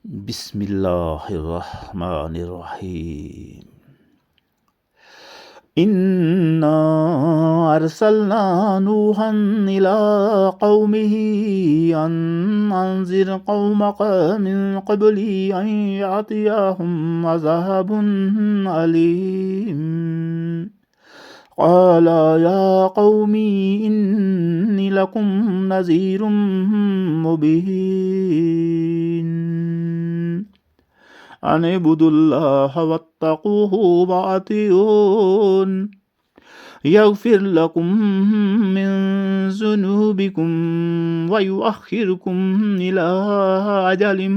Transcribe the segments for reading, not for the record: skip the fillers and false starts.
بسم الله الرحمن الرحيم. إنا أرسلنا نوحا إلى قومه أن أنذر قومك من قبل أن يأتيهم عذاب أليم. قال يا قوم إني لكم نذير مبين أن اعبدوا الله واتقوه وأطيعون يغفر لكم من ذنوبكم ويؤخركم إلى أجل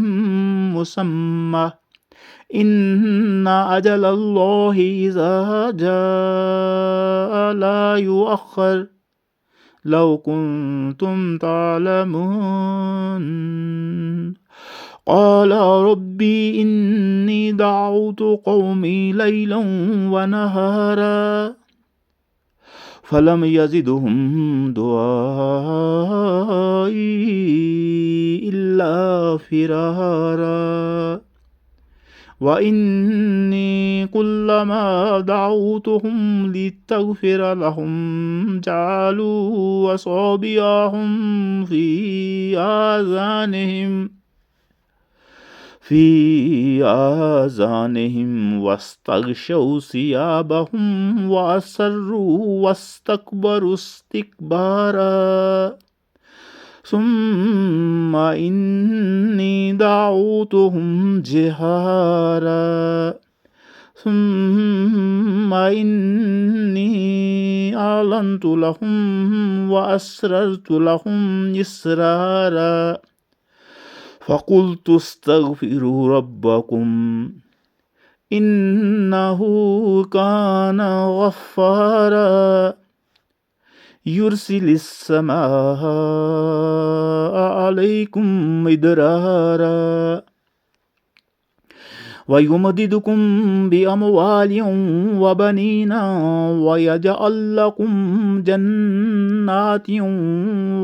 مسمى إن أجل الله إذا جاء لا يؤخر لو كنتم تعلمون. قال ربي إني دعوت قومي ليلا ونهارا فلم يزدهم دعائي إلا فرارا وإني كلما دعوتهم لتغفر لهم جعلوا أصابعهم في آذانهم واستغشوا ثيابهم وأصروا واستكبروا استكبارا ثم إني دعوتهم جهارا ثم إني أعلنت لهم وأسررت لهم إسرارا فقلت استغفروا ربكم إنه كان غفارا يرسل السماء عليكم مدرارا ويمددكم بأموال وبنين ويجعل لكم جنات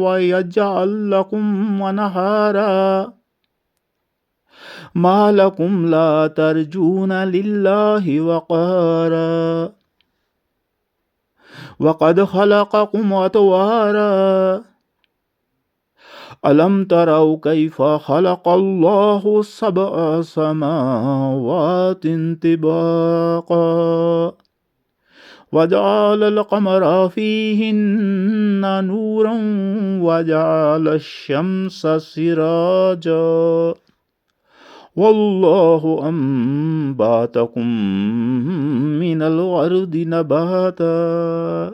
ويجعل لكم أنهارا ما لكم لا ترجون لله وقارا وقد خلقكم أطوارا ألم تروا كيف خلق الله سبع سماوات طباقا وجعل القمر فيهن نورا وجعل الشمس سراجا والله أنباتكم من الأرض نباتا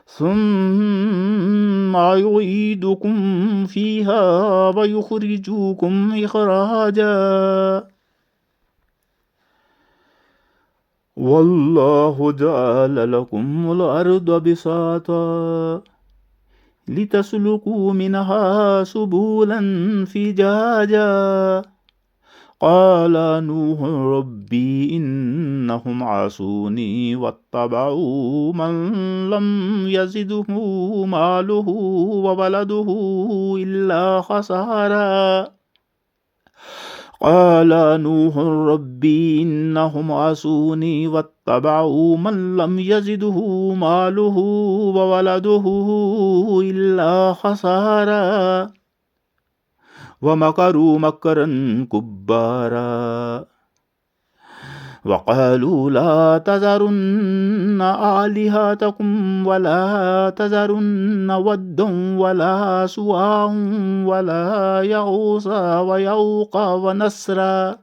ثم يعيدكم فيها ويخرجكم إخراجا والله جعل لكم الأرض بساطا لتسلكوا منها سبلا فجاجا قال نوح ربي إنهم عصوني واتبعوا من لم يزده ماله وولده إلا خسارا قال نوح ربي إنهم عصوني واتبعوا من لم يزده ماله وولده إلا خسارا ومكروا مكرا كبارا وقالوا لا تذرن آلهتكم ولا تذرن ودا ولا سواع ولا يغوث ويعوق ونسرا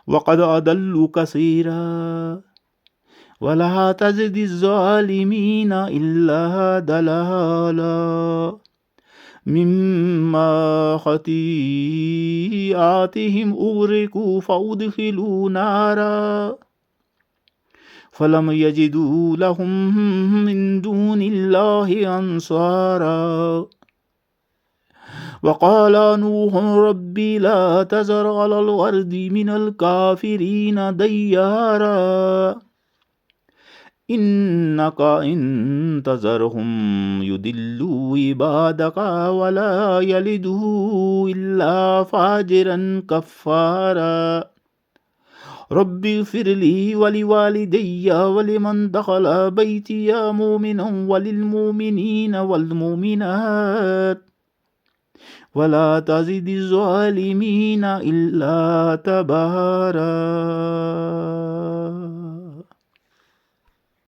وقد أضلوا كثيرا ولا تزد الظالمين إلا ضلالا مما خطيئاتهم أغرقوا فأدخلوا نارا فلم يجدوا لهم من دون الله أنصارا وقال نوح ربي لا تذر على الأرض من الكافرين ديارا إنك إن تذرهم يضلوا عبادك ولا يلدوا إلا فاجرا كفارا رب اغفر لي ولوالدي ولمن دخل بيتي مؤمنا وللمؤمنين والمؤمنات ولا تزد الظالمين إلا تبارا.